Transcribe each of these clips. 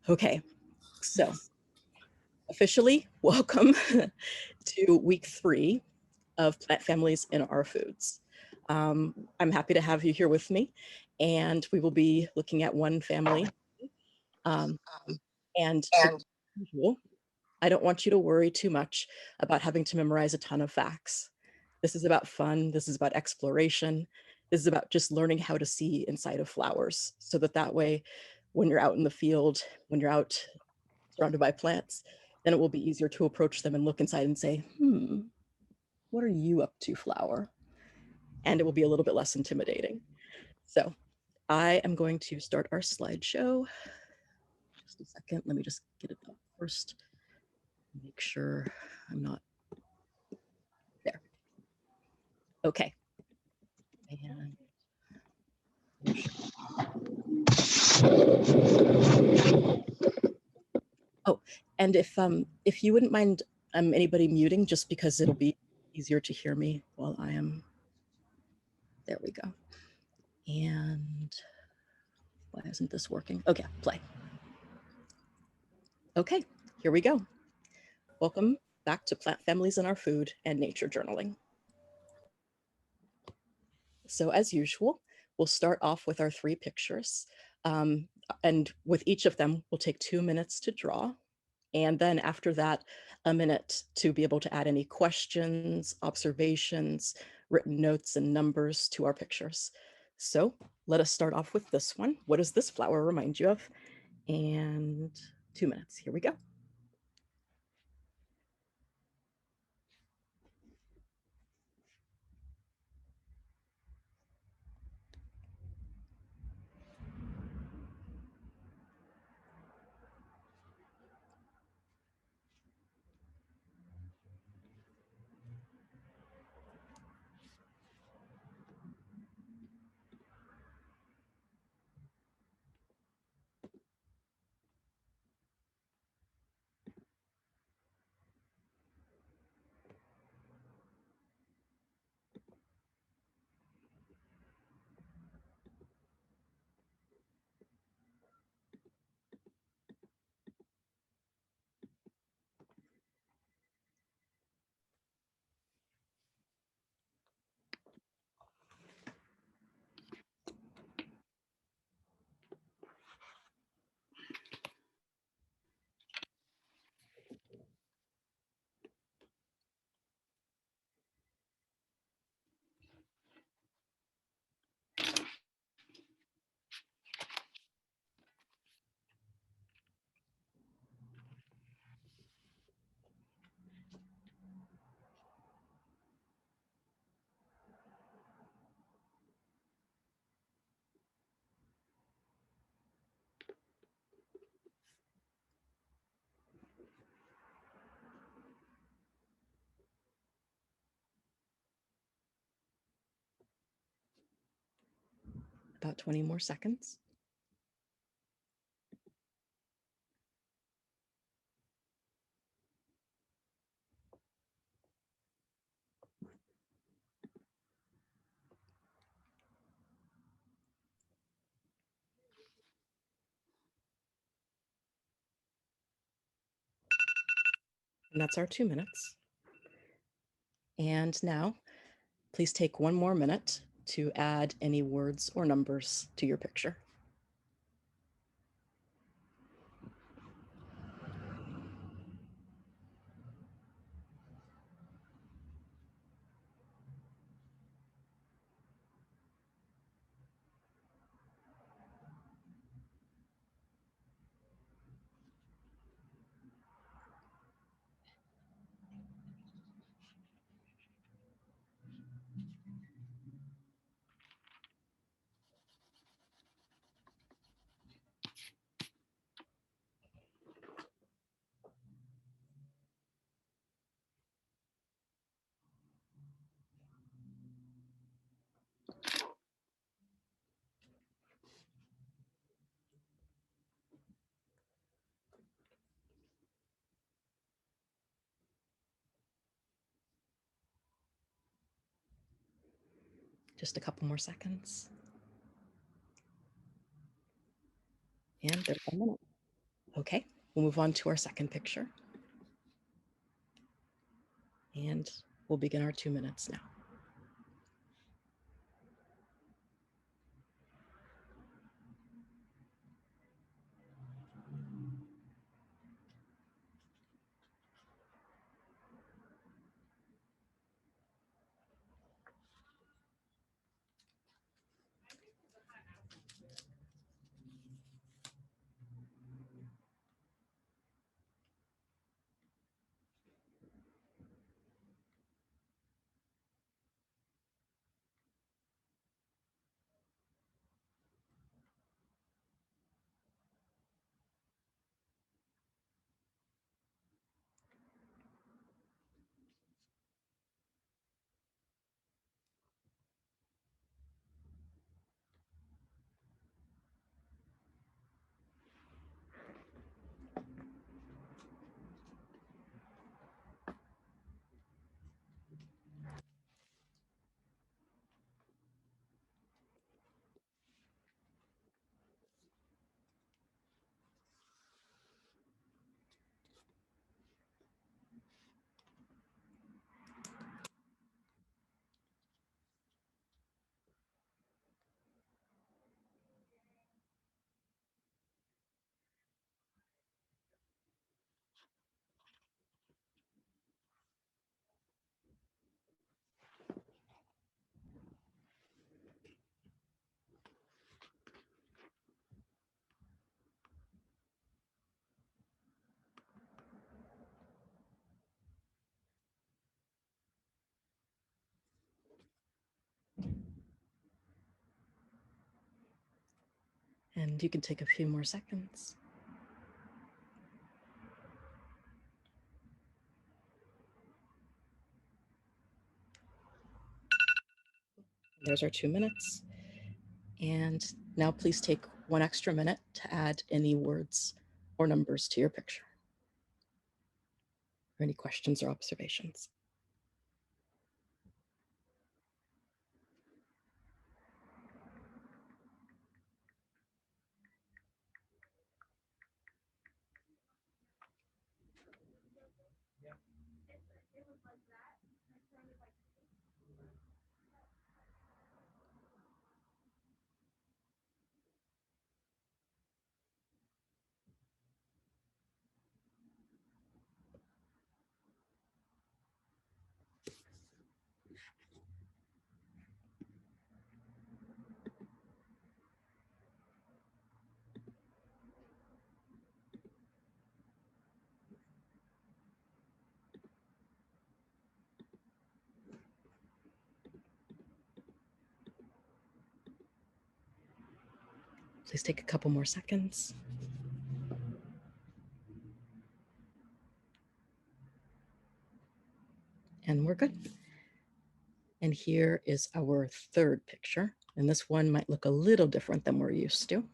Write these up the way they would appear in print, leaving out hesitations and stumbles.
Okay, so officially welcome to week 3 of plant families in our foods. I'm happy to have you here with me, and we will be looking at one family. Um, and as usual, I don't want you to worry too much about having to memorize a ton of facts. This is about fun. This is about exploration. This is about just learning how to see inside of flowers so that way, when you're out in the field, when you're out surrounded by plants, then it will be easier to approach them and look inside and say, what are you up to, flower? And it will be a little bit less intimidating. So I am going to start our slideshow. Just a second. Let me just get it up first. Make sure I'm not there. Okay. And oh, and if you wouldn't mind anybody muting, just because it'll be easier to hear me while I am. There we go. And why isn't this working? Okay, play. Okay, here we go. Welcome back to Plant Families in Our Food and Nature Journaling. So as usual, we'll start off with our 3 pictures. And with each of them, we'll take 2 minutes to draw. And then after that, a minute to be able to add any questions, observations, written notes, and numbers to our pictures. So let us start off with this one. What does this flower remind you of? And 2 minutes. Here we go. About 20 more seconds. And that's our 2 minutes. And now, please take 1 more minute to add any words or numbers to your picture. Just a couple more seconds. And there's 1 minute. Okay, we'll move on to our second picture. And we'll begin our 2 minutes now. And you can take a few more seconds. There's our 2 minutes. And now please take 1 extra minute to add any words or numbers to your picture, or any questions or observations. Please take a couple more seconds. And we're good. And here is our third picture. And this one might look a little different than we're used to.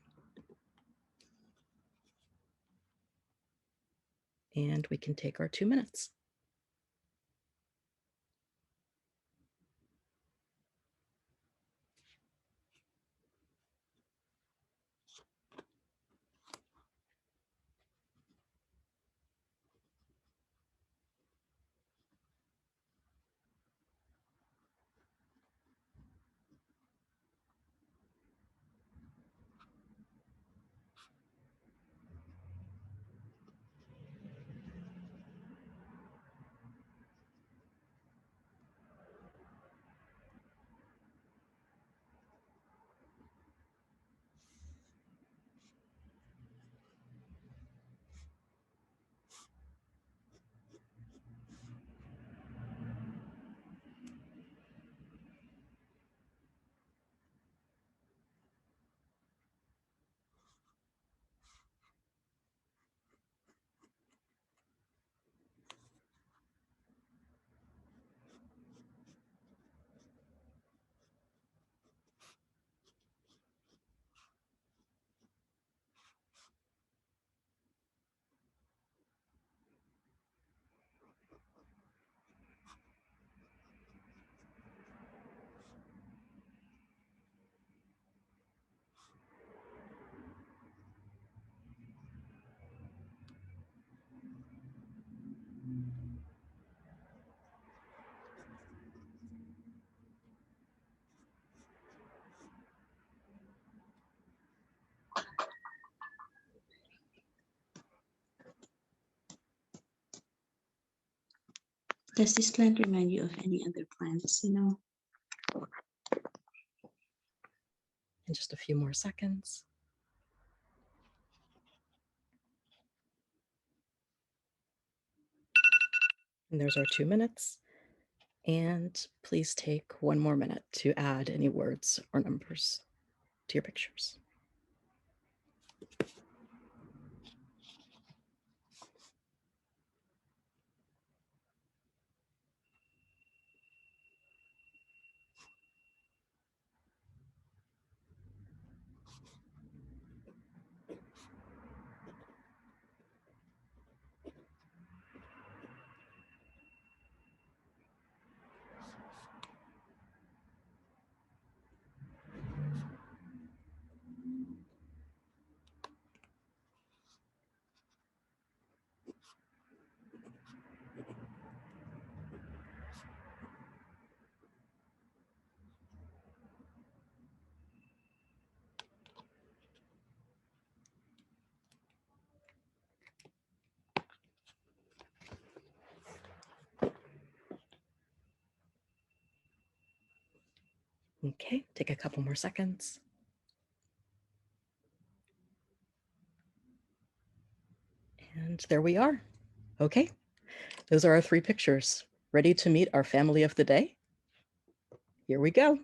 And we can take our 2 minutes. Does this plant remind you of any other plants, you know? In just a few more seconds. And there's our 2 minutes. And please take 1 more minute to add any words or numbers to your pictures. Okay, take a couple more seconds. And there we are. Okay, those are our 3 pictures. Ready to meet our family of the day? Here we go.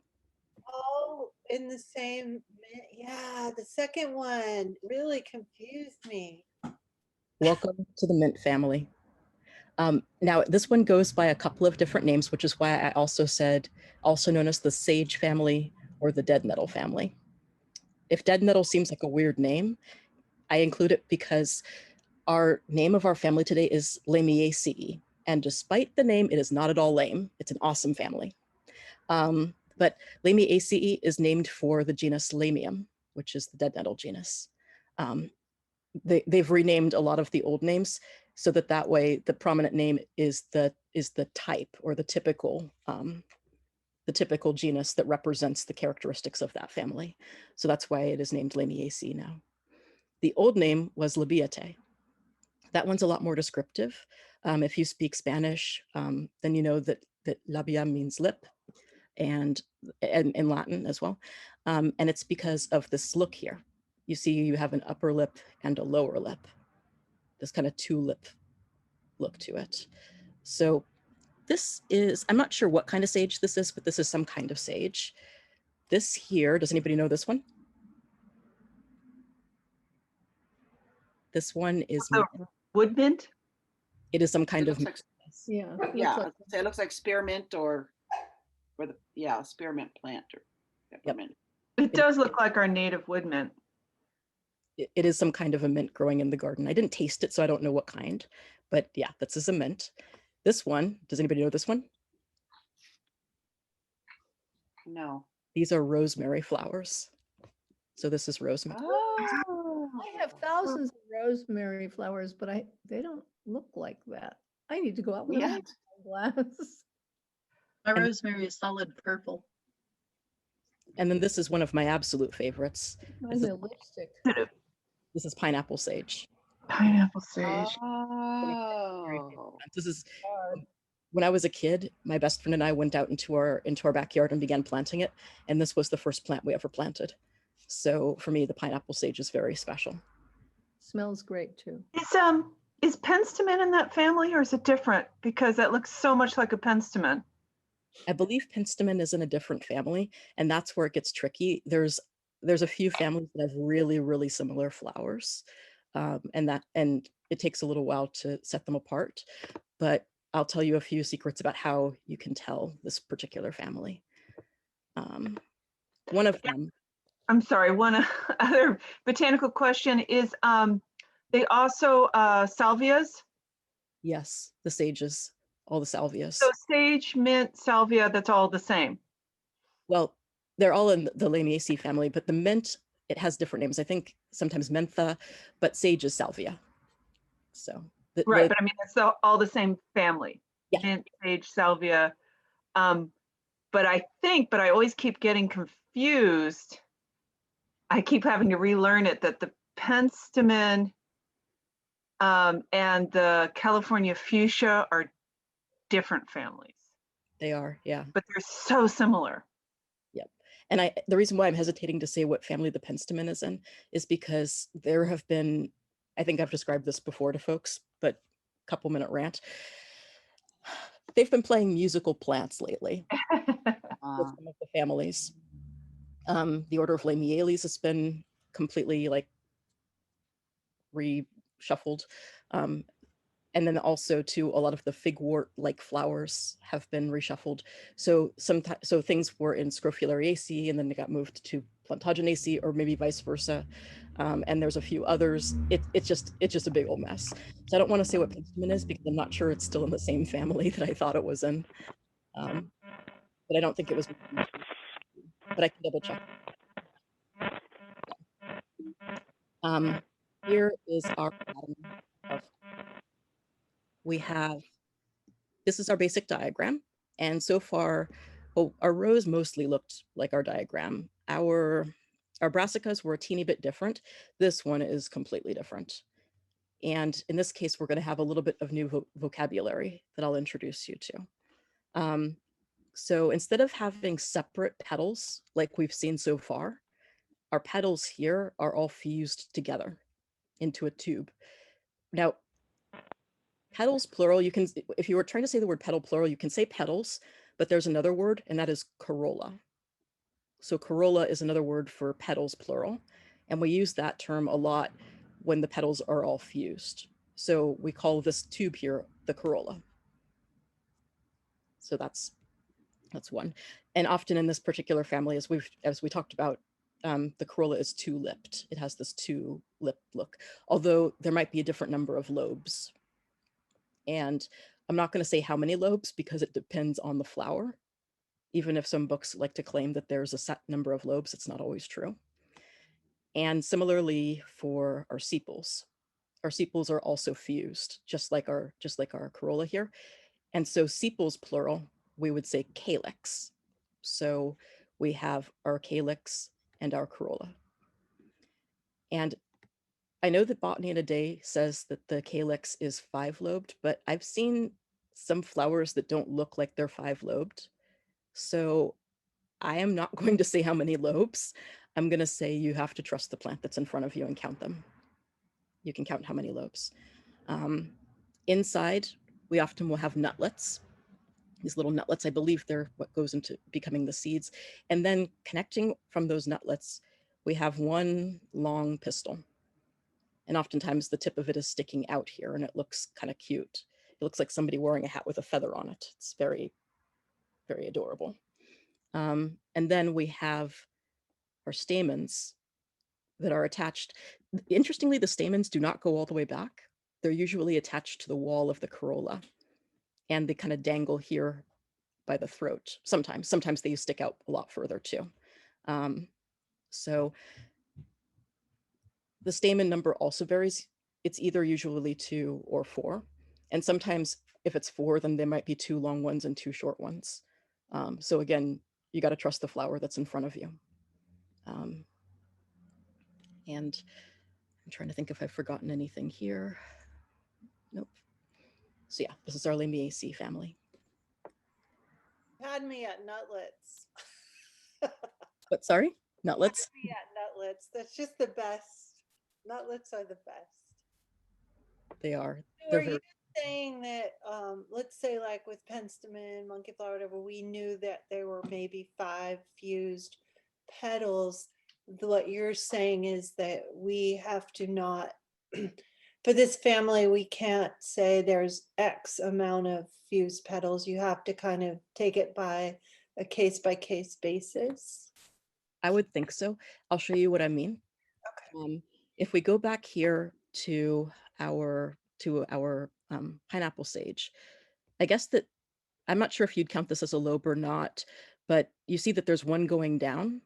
Oh, in the same, yeah, the second one really confused me. Welcome to the mint family. Now, this one goes by a couple of different names, which is why I also said, also known as the sage family or the dead nettle family. If dead nettle seems like a weird name, I include it because our name of our family today is Lamiaceae. And despite the name, it is not at all lame. It's an awesome family. But Lamiaceae is named for the genus Lamium, which is the dead nettle genus. They've renamed a lot of the old names so that way the prominent name is the type or the typical genus that represents the characteristics of that family. So that's why it is named Lamiaceae now. The old name was Lamiaceae. That one's a lot more descriptive. If you speak Spanish, then you know that labia means lip, and in Latin as well. And it's because of this look here. You see you have an upper lip and a lower lip, this kind of 2-lip look to it. So this is, I'm not sure what kind of sage this is, but this is some kind of sage. This here, does anybody know this one? This one is wood mint. It is some kind of like, Yeah, it looks like spearmint or the spearmint plant or peppermint. Yep. It does look like our native wood mint. It is some kind of a mint growing in the garden. I didn't taste it, so I don't know what kind, but yeah, this is a mint. This one, does anybody know this one? No. These are rosemary flowers. So this is rosemary. Oh. I have thousands of rosemary flowers, but they don't look like that. I need to go out with a glass. My rosemary is solid purple. And then this is one of my absolute favorites. Mine's a lipstick. This is pineapple sage. Pineapple sage. Oh. This is when I was a kid, my best friend and I went out into our backyard and began planting it. And this was the first plant we ever planted. So for me, the pineapple sage is very special. Smells great too. Is penstemon in that family, or is it different? Because that looks so much like a penstemon. I believe penstemon is in a different family, and that's where it gets tricky. There's a few families that have really, really similar flowers, and it takes a little while to set them apart. But I'll tell you a few secrets about how you can tell this particular family. One of them. I'm sorry. One other botanical question is: they also salvias? Yes, the sages, all the salvias. So sage, mint, salvia, that's all the same. Well, they're all in the Lamiaceae family, but the mint, it has different names. I think sometimes mentha, but sage is salvia. So Right, but I mean, it's all the same family. Yeah. Mint, sage, salvia. But I always keep getting confused. I keep having to relearn it, that the penstemon and the California fuchsia are different families, They are, yeah. but they're so similar. Yep. And the reason why I'm hesitating to say what family the penstemon is in is because there have been, I think I've described this before to folks, but couple minute rant. They've been playing musical plants lately with some of the families. The order of Lamiaceae has been completely like reshuffled. And then also too, a lot of the figwort-like flowers have been reshuffled. So so things were in Scrofulariaceae and then they got moved to Plantagenaceae, or maybe vice versa. And there's a few others. It's just a big old mess. So I don't want to say what penstemon is because I'm not sure it's still in the same family that I thought it was in. But I don't think it was. But I can double check. Here is our pattern of, we have, this is our basic diagram. And so far, our rows mostly looked like our diagram. Our brassicas were a teeny bit different. This one is completely different. And in this case, we're going to have a little bit of new vocabulary that I'll introduce you to. So instead of having separate petals like we've seen so far, our petals here are all fused together into a tube. Now, petals plural, you can, if you were trying to say the word petal plural, you can say petals, but there's another word, and that is corolla. So corolla is another word for petals plural. And we use that term a lot when the petals are all fused. So we call this tube here the corolla. So that's one. And often in this particular family, as we talked about, the corolla is two-lipped. It has this two-lip look, although there might be a different number of lobes. And I'm not going to say how many lobes because it depends on the flower. Even if some books like to claim that there's a set number of lobes, it's not always true. And similarly for our sepals. Our sepals are also fused, just like our corolla here. And so sepals plural, we would say calyx. So we have our calyx and our corolla. And I know that Botany in a Day says that the calyx is five-lobed, but I've seen some flowers that don't look like they're five-lobed. So I am not going to say how many lobes. I'm going to say you have to trust the plant that's in front of you and count them. You can count how many lobes. Inside, we often will have nutlets. These little nutlets, I believe they're what goes into becoming the seeds. And then connecting from those nutlets, we have one long pistil. And oftentimes the tip of it is sticking out here and it looks kind of cute. It looks like somebody wearing a hat with a feather on it. It's very, very adorable. And then we have our stamens that are attached. Interestingly, the stamens do not go all the way back. They're usually attached to the wall of the corolla and they kind of dangle here by the throat. Sometimes they stick out a lot further too. So the stamen number also varies. It's either usually 2 or 4. And sometimes if it's 4, then there might be 2 long ones and 2 short ones. So again, you got to trust the flower that's in front of you. And I'm trying to think if I've forgotten anything here. Nope. So yeah, this is our Lamiaceae family. Had me at nutlets. But sorry, nutlets? Had me at nutlets. That's just the best. Nutlets are the best. They are. So are you saying that, let's say like with penstemon, monkey flower, whatever, we knew that there were maybe 5 fused petals. What you're saying is that we have to not, for this family, we can't say there's X amount of fused petals. You have to kind of take it by a case basis. I would think so. I'll show you what I mean. Okay. If we go back here to our pineapple sage, I guess that I'm not sure if you'd count this as a lobe or not, but you see that there's one going down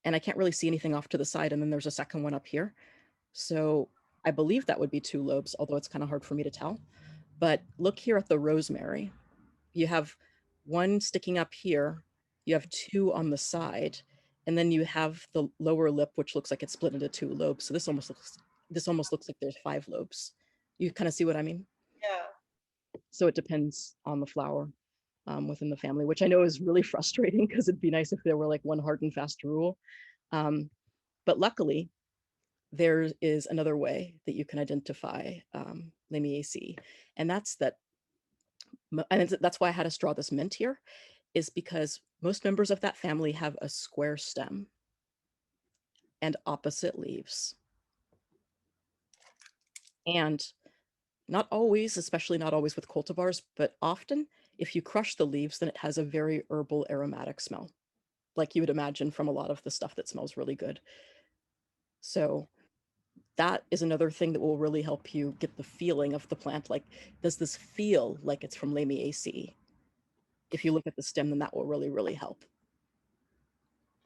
and I can't really see anything off to the side. And then there's a second one up here. So I believe that would be 2 lobes, although it's kind of hard for me to tell. But look here at the rosemary. You have 1 sticking up here, you have 2 on the side, and then you have the lower lip, which looks like it's split into 2 lobes. So this almost looks like there's 5 lobes. You kind of see what I mean? Yeah. So it depends on the flower within the family, which I know is really frustrating because it'd be nice if there were like one hard and fast rule. But luckily, there is another way that you can identify Lamiaceae, and that's why I had us draw this mint here, is because most members of that family have a square stem and opposite leaves. And not always, especially not always with cultivars, but often if you crush the leaves, then it has a very herbal aromatic smell, like you would imagine from a lot of the stuff that smells really good. So that is another thing that will really help you get the feeling of the plant. Like, does this feel like it's from Lamiaceae? If you look at the stem, then that will really, really help.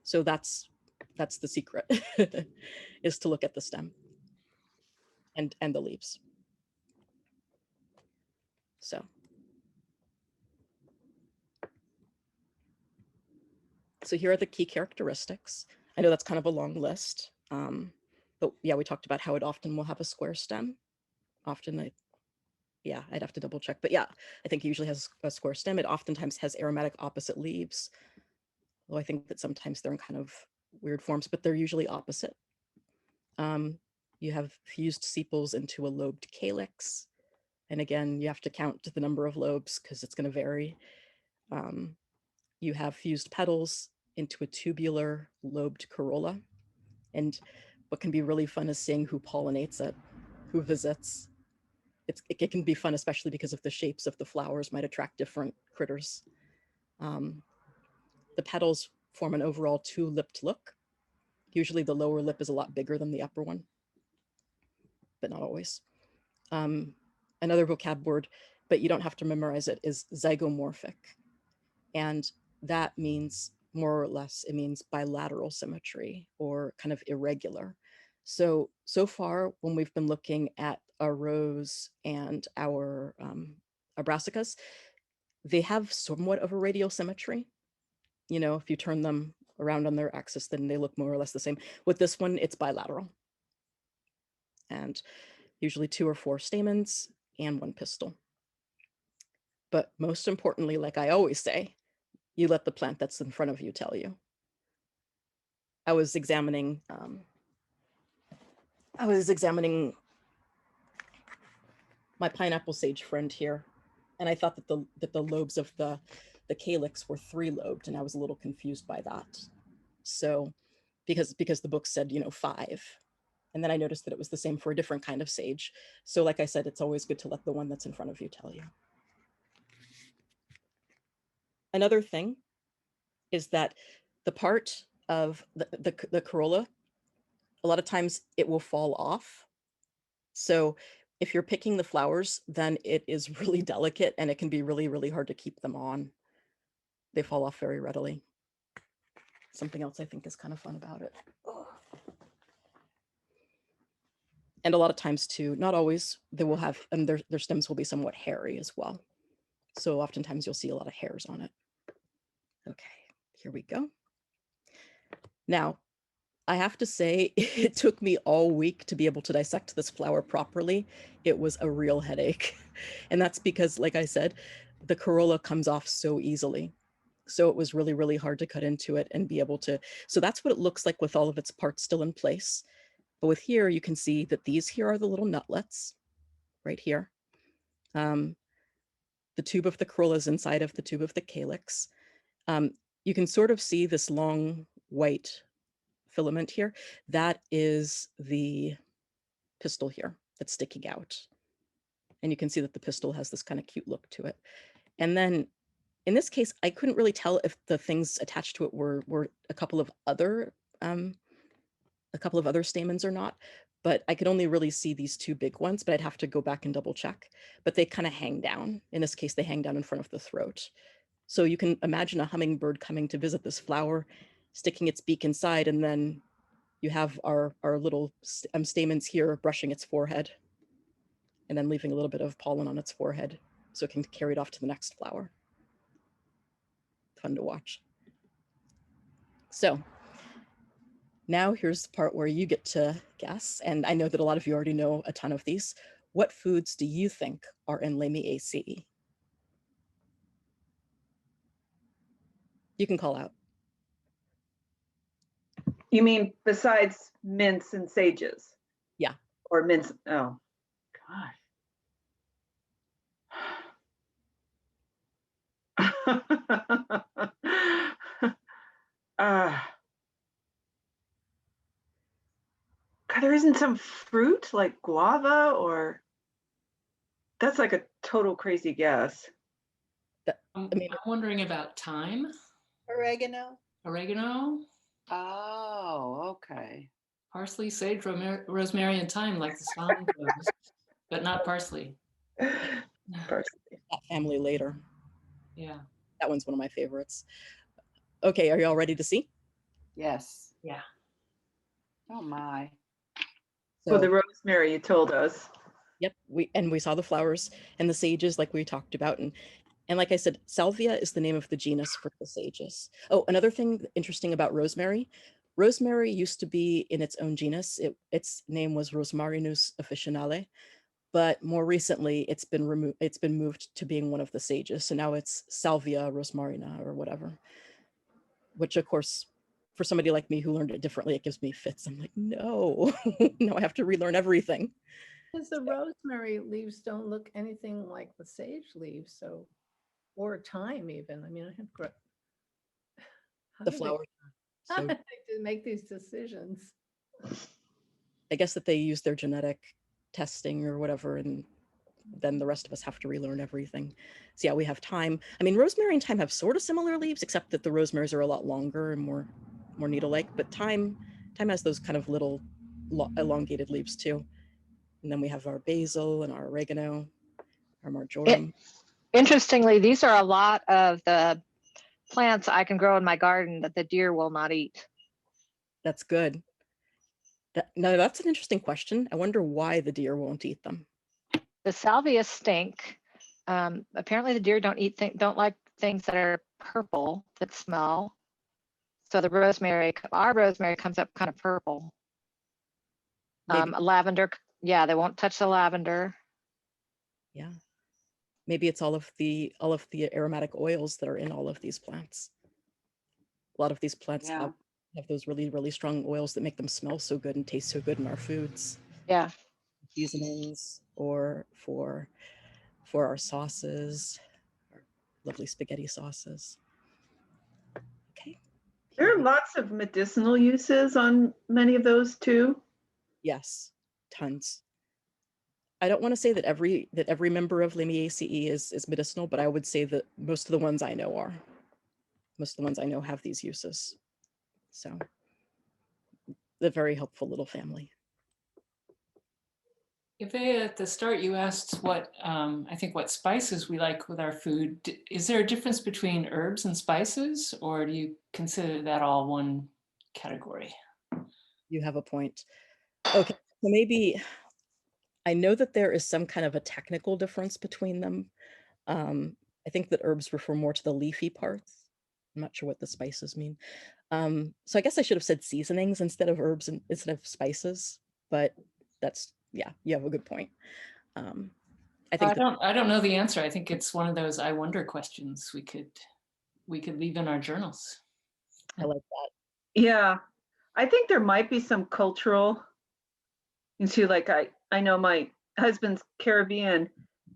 So that's the secret, is to look at the stem and the leaves. So here are the key characteristics. I know that's kind of a long list, but yeah, we talked about how it often will have a square stem. Often, I'd have to double check, but yeah, I think it usually has a square stem. It oftentimes has aromatic opposite leaves. Well, I think that sometimes they're in kind of weird forms, but they're usually opposite. You have fused sepals into a lobed calyx. And again, you have to count the number of lobes because it's going to vary. You have fused petals into a tubular lobed corolla. And what can be really fun is seeing who pollinates it, who visits. It can be fun, especially because of the shapes of the flowers might attract different critters. The petals form an overall 2-lipped look. Usually the lower lip is a lot bigger than the upper one, but not always. Another vocab word, but you don't have to memorize it, is zygomorphic. And that means, more or less, it means bilateral symmetry or kind of irregular. So far, when we've been looking at our rose and our brassicas, they have somewhat of a radial symmetry. You know, if you turn them around on their axis, then they look more or less the same. With this one, it's bilateral. And usually 2 or 4 stamens and 1 pistil. But most importantly, like I always say, you let the plant that's in front of you tell you. I was examining my pineapple sage friend here, and I thought that the lobes of the calyx were 3-lobed, and I was a little confused by that. So, because the book said 5, and then I noticed that it was the same for a different kind of sage. So, like I said, it's always good to let the one that's in front of you tell you. Another thing is that the part of the corolla, a lot of times it will fall off. So if you're picking the flowers, then it is really delicate and it can be really, really hard to keep them on. They fall off very readily. Something else I think is kind of fun about it. Ugh. And a lot of times too, not always, they will have, and their stems will be somewhat hairy as well. So oftentimes you'll see a lot of hairs on it. Okay, here we go. Now, I have to say, it took me all week to be able to dissect this flower properly. It was a real headache. And that's because, like I said, the corolla comes off so easily. So it was really, really hard to cut into it and be able to. So that's what it looks like with all of its parts still in place. But with here, you can see that these here are the little nutlets right here. The tube of the corolla is inside of the tube of the calyx. You can sort of see this long white filament here. That is the pistil here that's sticking out. And you can see that the pistil has this kind of cute look to it. And then in this case, I couldn't really tell if the things attached to it were a couple of other stamens or not, but I could only really see these 2 big ones, but I'd have to go back and double check. But they kind of hang down. In this case, they hang down in front of the throat. So you can imagine a hummingbird coming to visit this flower, sticking its beak inside, and then you have our little stamens here brushing its forehead and then leaving a little bit of pollen on its forehead so it can carry it off to the next flower. Fun to watch. So now here's the part where you get to guess, and I know that a lot of you already know a ton of these. What foods do you think are in Lamiaceae? You can call out. You mean besides mints and sages? Yeah. Or mints, oh, gosh. God, there isn't some fruit like guava or that's like a total crazy guess. I mean, I'm wondering about thyme, Oregano. oregano, Oh, okay. parsley, sage, rosemary, and thyme, like the song goes, but not parsley. Parsley. that family later. Yeah. That one's one of my favorites. Okay, are you all ready to see? Yes. Yeah. Oh my. For So, the rosemary, you told us. yep, we saw the flowers and the sages like we talked about, and like I said, salvia is the name of the genus for the sages. Oh, another thing interesting about rosemary. Rosemary used to be in its own genus. Its name was Rosmarinus officinale, but more recently it's been removed. It's been moved to being one of the sages. So now it's Salvia rosmarina or whatever. Which of course, for somebody like me who learned it differently, it gives me fits. I'm like, no, no, I have to relearn everything. Because the rosemary leaves don't look anything like the sage leaves, so, or thyme even. I mean, I have how The do they- flowers. how So do they make these decisions? I guess that they use their genetic testing or whatever, and then the rest of us have to relearn everything. So yeah, we have thyme. I mean, rosemary and thyme have sort of similar leaves, except that the rosemaries are a lot longer and more needle-like. But thyme has those kind of little elongated leaves too. And then we have our basil and our oregano, our marjoram. Interestingly, these are a lot of the plants I can grow in my garden that the deer will not eat. That's good. Now that's an interesting question. I wonder why the deer won't eat them. The salvia stink. Apparently, the deer don't like things that are purple that smell. So the rosemary, our rosemary comes up kind of purple. Maybe, Lavender, yeah, they won't touch the lavender. yeah. Maybe it's all of the aromatic oils that are in all of these plants. A lot of these plants Yeah. have those really, really strong oils that make them smell so good and taste so good in our foods. Yeah. Seasonings or for our sauces, our lovely spaghetti sauces. Okay. There are lots of medicinal uses on many of those too. Yes, tons. I don't want to say that every member of Lamiaceae is medicinal, but I would say that most of the ones I know are. Most of the ones I know have these uses. So, the very helpful little family. If at the start you asked what I think what spices we like with our food, is there a difference between herbs and spices, or do you consider that all one category? You have a point. Okay, so maybe I know that there is some kind of a technical difference between them. I think that herbs refer more to the leafy parts. I'm not sure what the spices mean. So I guess I should have said seasonings instead of herbs and instead of spices, but that's, yeah, you have a good point. I think I don't know the answer. I think it's one of those I wonder questions we could leave in our journals. I like that. Yeah, I think there might be some cultural into like I know my husband's Caribbean,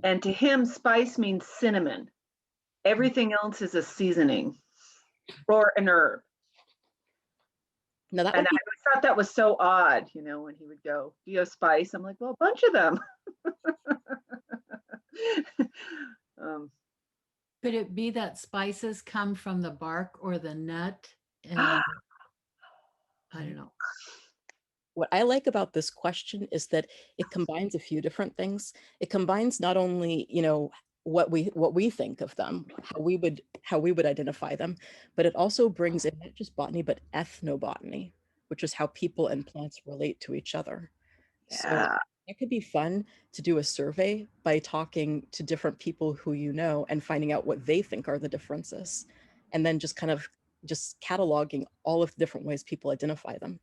and to him spice means cinnamon. Everything else is a seasoning or an herb. Now that And would I be, always thought that was so odd, you know, when he would go, "Do you have spice?" I'm like, "Well, a bunch of them." Could it be that spices come from the bark or the nut? And I don't know. what I like about this question is that it combines a few different things. It combines not only, you know, what we think of them, how we would identify them, but it also brings in not just botany, but ethnobotany. which is how people and plants relate to each other. So Yeah. it could be fun to do a survey by talking to different people who you know and finding out what they think are the differences. And then just kind of just cataloging all of the different ways people identify them,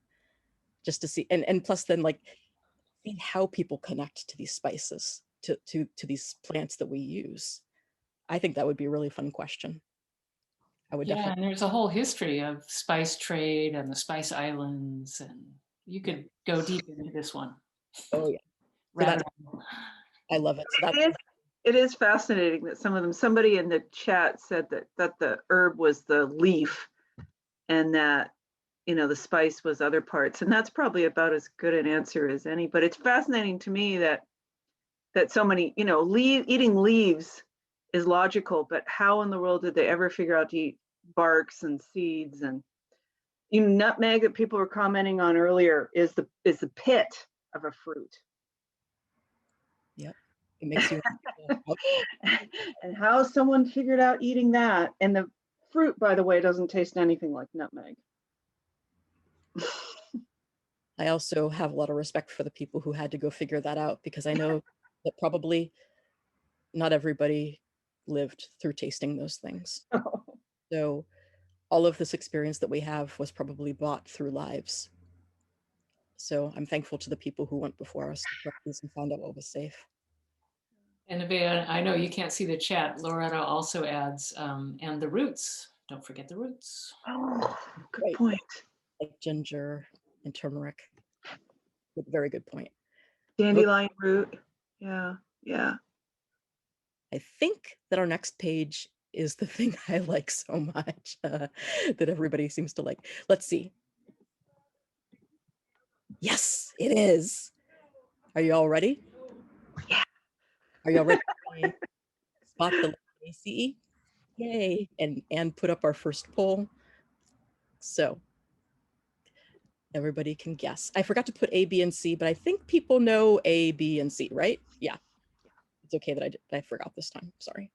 just to see, and plus then like see how people connect to these spices, to these plants that we use. I think that would be a really fun question. I would Yeah, definitely. and there's a whole history of spice trade and the Spice Islands, and you could go deep into this one. Oh yeah. So Rabbit that's, hole. I love it. So that's, It is fascinating that some of them, somebody in the chat said that the herb was the leaf and that, the spice was other parts. And that's probably about as good an answer as any, but it's fascinating to me that so many, eating leaves is logical, but how in the world did they ever figure out to eat barks and seeds? And nutmeg that people were commenting on earlier is the pit of a fruit. yep. It makes you. And how someone figured out eating that. And the fruit, by the way, doesn't taste anything like nutmeg. I also have a lot of respect for the people who had to go figure that out, because I know that probably not everybody lived through tasting those things. So all of this experience that we have was probably bought through lives. So I'm thankful to the people who went before us to practice and find out what was safe. And Nevaeh, I know you can't see the chat. Loretta also adds, and the roots. Don't forget the roots. Oh, good Right. point. Like ginger and turmeric. Very good point. Dandelion root. Yeah, yeah. I think that our next page is the thing I like so much, that everybody seems to like. Let's see. Yes, it is. Are you all ready? Yeah. Are you all ready to spot the Lamiaceae? Yay. And put up our first poll. So everybody can guess. I forgot to put A, B, and C, but I think people know A, B, and C, right? Yeah. It's okay that I forgot this time. Sorry.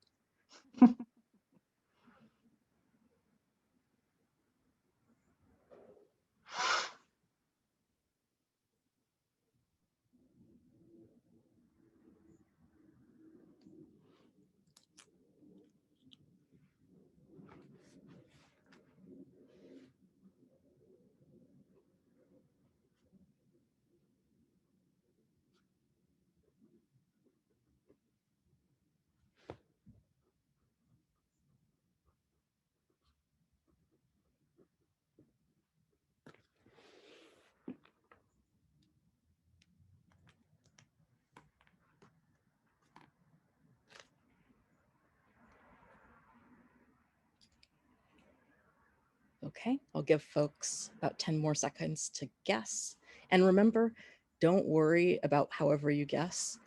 Okay, I'll give folks about 10 more seconds to guess. And remember, don't worry about however you guess.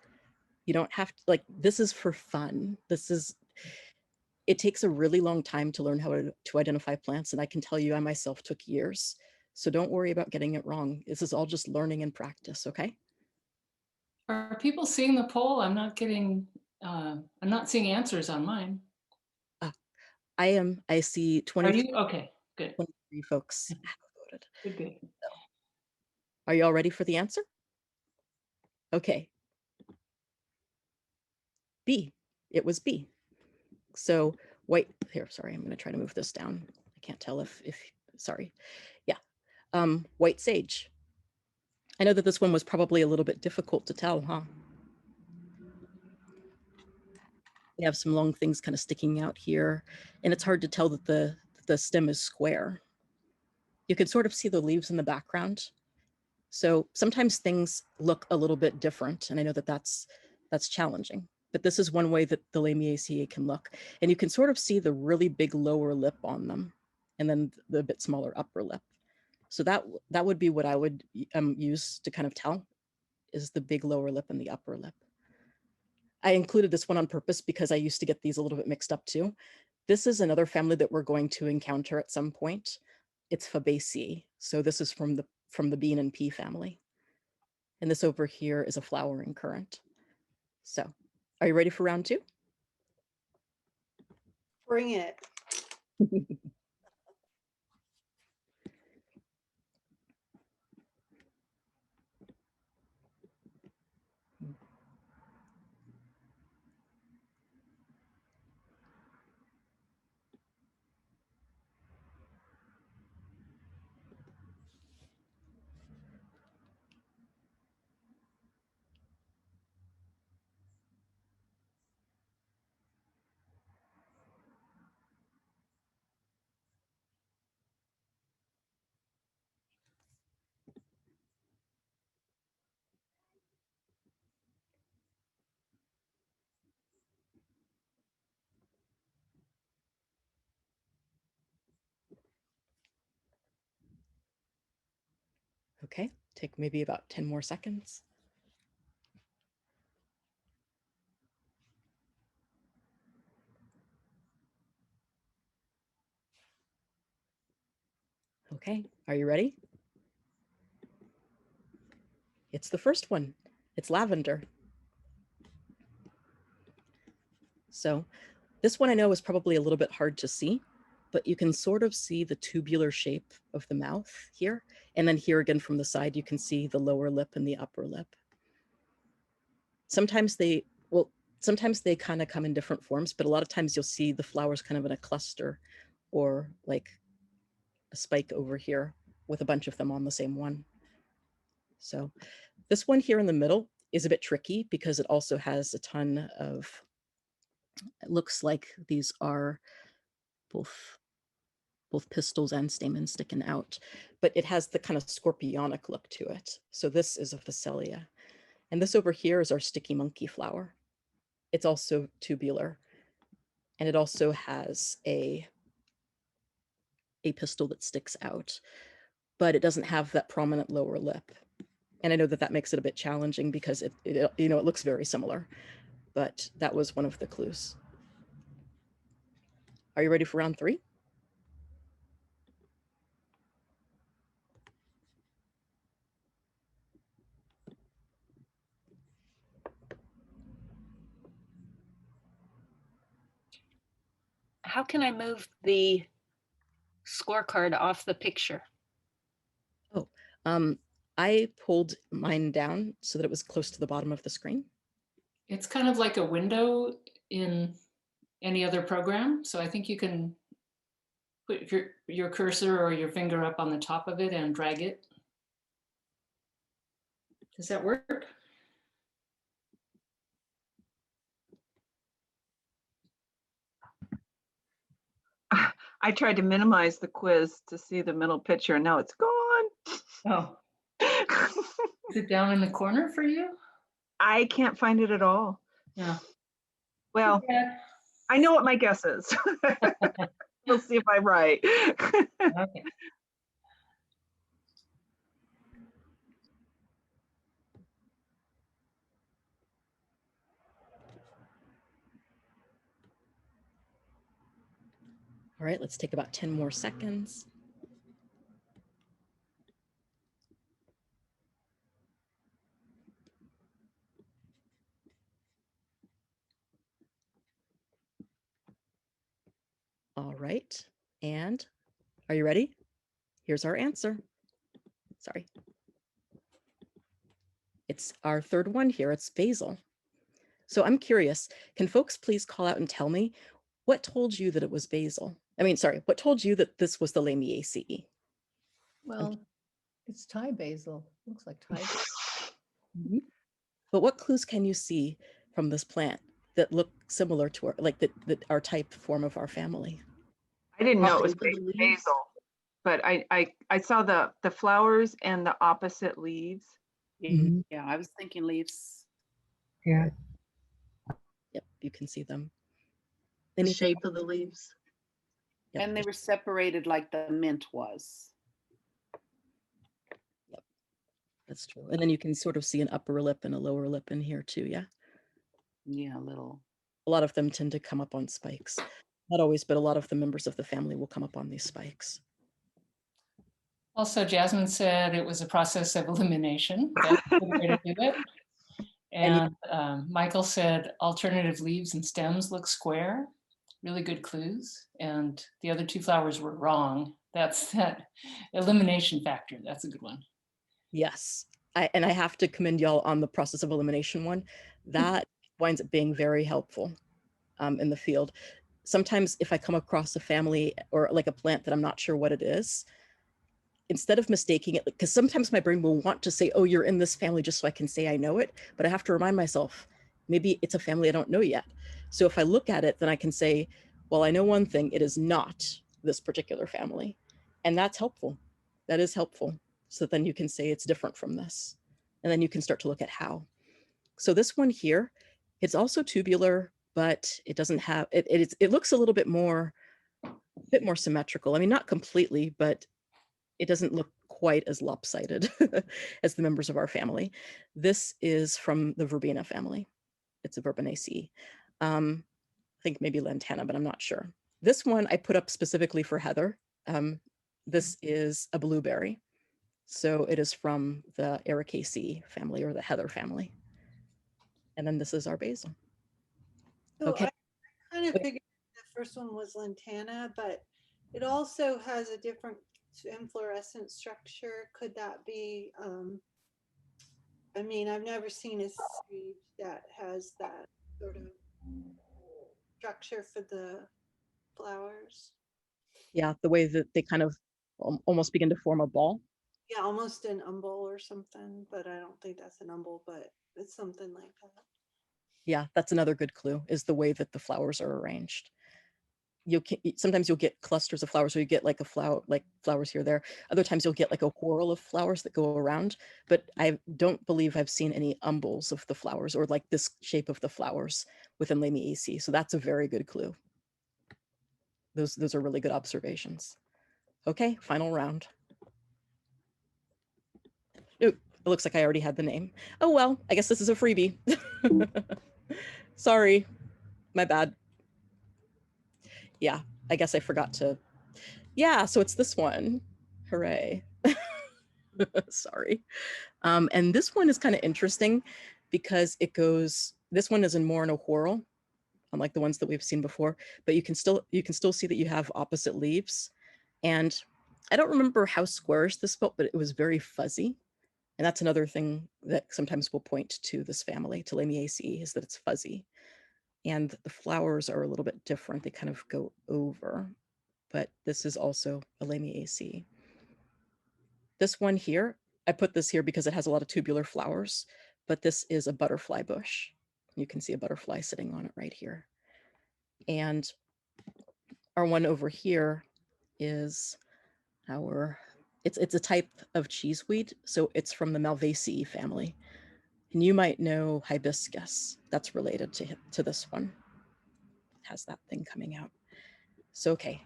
You don't have to, like, this is for fun. It takes a really long time to learn how to identify plants. And I can tell you, I myself took years. So don't worry about getting it wrong. This is all just learning and practice, okay? Are people seeing the poll? I'm not seeing answers on mine. I am. I see Are 23, you? Okay, good. 23 folks have voted. Good, good. Are you all ready for the answer? Okay. B. It was B. So white here, sorry, I'm going to try to move this down. I can't tell if sorry. Yeah. White sage. I know that this one was probably a little bit difficult to tell, huh? We have some long things kind of sticking out here, and it's hard to tell that the stem is square. You can sort of see the leaves in the background. So sometimes things look a little bit different, and I know that that's challenging. But this is one way that the Lamiaceae can look. And you can sort of see the really big lower lip on them, and then the bit smaller upper lip. So that would be what I would use to kind of tell, is the big lower lip and the upper lip. I included this one on purpose because I used to get these a little bit mixed up too. This is another family that we're going to encounter at some point. It's Fabaceae. So this is from the bean and pea family. And this over here is a flowering currant. So are you ready for round 2? Bring it. Okay, take maybe about 10 more seconds. Okay, are you ready? It's the first one. It's lavender. So this one I know is probably a little bit hard to see, but you can sort of see the tubular shape of the mouth here. And then here again from the side, you can see the lower lip and the upper lip. Sometimes they kind of come in different forms, but a lot of times you'll see the flowers kind of in a cluster or like a spike over here with a bunch of them on the same one. So this one here in the middle is a bit tricky because it also has a ton of, it looks like these are both pistils and stamens sticking out, but it has the kind of scorpionic look to it. So this is a phacelia. And this over here is our sticky monkey flower. It's also tubular. And it also has a pistil that sticks out, but it doesn't have that prominent lower lip. And I know that that makes it a bit challenging because it you know, it looks very similar, but that was one of the clues. Are you ready for round 3? How can I move the scorecard off the picture? Oh, I pulled mine down so that it was close to the bottom of the screen. It's kind of like a window in any other program. So I think you can put your cursor or your finger up on the top of it and drag it. Does that work? I tried to minimize the quiz to see the middle picture and now it's gone. Oh, is it down in the corner for you? I can't find it at all. Yeah. Well, Yeah. I know what my guess is. We'll see if I'm right. Okay. All right, let's take about 10 more seconds. All right, and are you ready? Here's our answer. Sorry. It's our third one here, it's basil. So I'm curious, can folks please call out and tell me what told you that it was basil? I mean, sorry, what told you that this was the Lamiaceae? Well, it's Thai basil. Looks like Thai basil. Mhm. But what clues can you see from this plant that look similar to our, like that are type form of our family? I didn't know it was Shape of the leaves. basil, but I saw the flowers and the opposite leaves. Yeah, I was thinking leaves. Yep, you can see them. The Anything shape of the leaves. Yep, And they were separated like the mint was. that's true. And then you can sort of see an upper lip and a lower lip in here too, yeah? Yeah, a little. A lot of them tend to come up on spikes. Not always, but a lot of the members of the family will come up on these spikes. Also, Jasmine said it was a process of elimination. That's a good way to do it. And Michael said alternative leaves and stems look square. Really good clues. And the other 2 flowers were wrong. That's that elimination factor. That's a good one. Yes, and I have to commend y'all on the process of elimination one. That winds up being very helpful in the field. Sometimes if I come across a family or like a plant that I'm not sure what it is, instead of mistaking it, because sometimes my brain will want to say, oh, you're in this family just so I can say I know it, but I have to remind myself, maybe it's a family I don't know yet. So if I look at it, then I can say, well, I know one thing, it is not this particular family. And that's helpful. That is helpful. So then you can say it's different from this. And then you can start to look at how. So this one here, it's also tubular, but it doesn't have, it looks a bit more symmetrical. I mean, not completely, but it doesn't look quite as lopsided as the members of our family. This is from the Verbena family. It's a Verbenaceae. I think maybe Lantana, but I'm not sure. This one I put up specifically for Heather. This is a blueberry. So it is from the Ericaceae family, or the heather family. And then this is our basil. So Okay. I kind of Wait. figured the first one was lantana, but it also has a different inflorescence structure. Could that be, I mean, I've never seen a sage that has that sort of structure for the flowers. Yeah, the way that they kind of almost begin to form a ball. Yeah, almost an umbel or something, but I don't think that's an umbel, but it's something like that. Yeah, that's another good clue, is the way that the flowers are arranged. Sometimes you'll get clusters of flowers, or you get like a flower, like flowers here or there. Other times you'll get like a whorl of flowers that go around, but I don't believe I've seen any umbels of the flowers, or like this shape of the flowers within Lamiaceae. So that's a very good clue. Those are really good observations. Okay, final round. Oh, it looks like I already had the name. Oh well, I guess this is a freebie. Sorry, my bad. Yeah, I guess I forgot to. Yeah, so it's this one. Hooray. Sorry. And this one is kind of interesting because this one is more in a whorl, unlike the ones that we've seen before, but you can still see that you have opposite leaves. And I don't remember how squarish this felt, but it was very fuzzy. And that's another thing that sometimes will point to this family, to Lamiaceae, is that it's fuzzy. And the flowers are a little bit different. They kind of go over, but this is also a Lamiaceae. This one here, I put this here because it has a lot of tubular flowers, but this is a butterfly bush. You can see a butterfly sitting on it right here. And our one over here is it's a type of cheeseweed. So it's from the Malvaceae family. And you might know hibiscus. That's related to this one. It has that thing coming out. So, okay,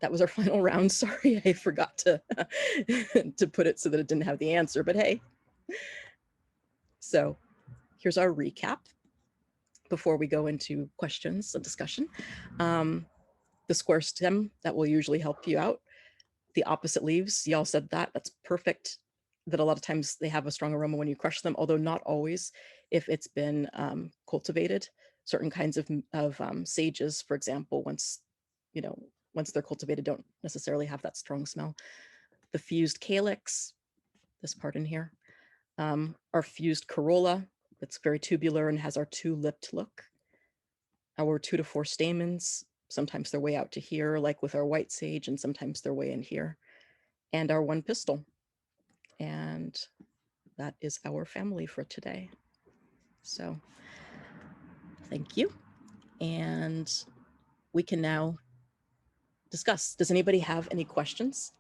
that was our final round. Sorry, I forgot to, to put it so that it didn't have the answer, but hey. So here's our recap before we go into questions and discussion. The square stem, that will usually help you out. The opposite leaves, y'all said that, that's perfect. That a lot of times they have a strong aroma when you crush them, although not always if it's been cultivated. Certain kinds of sages, for example, once they're cultivated, don't necessarily have that strong smell. The fused calyx, this part in here, our fused corolla, it's very tubular and has our two-lipped look. Our 2 to 4 stamens, sometimes they're way out to here, like with our white sage, and sometimes they're way in here. And our 1 pistil. And that is our family for today. So thank you. And we can now discuss. Does anybody have any questions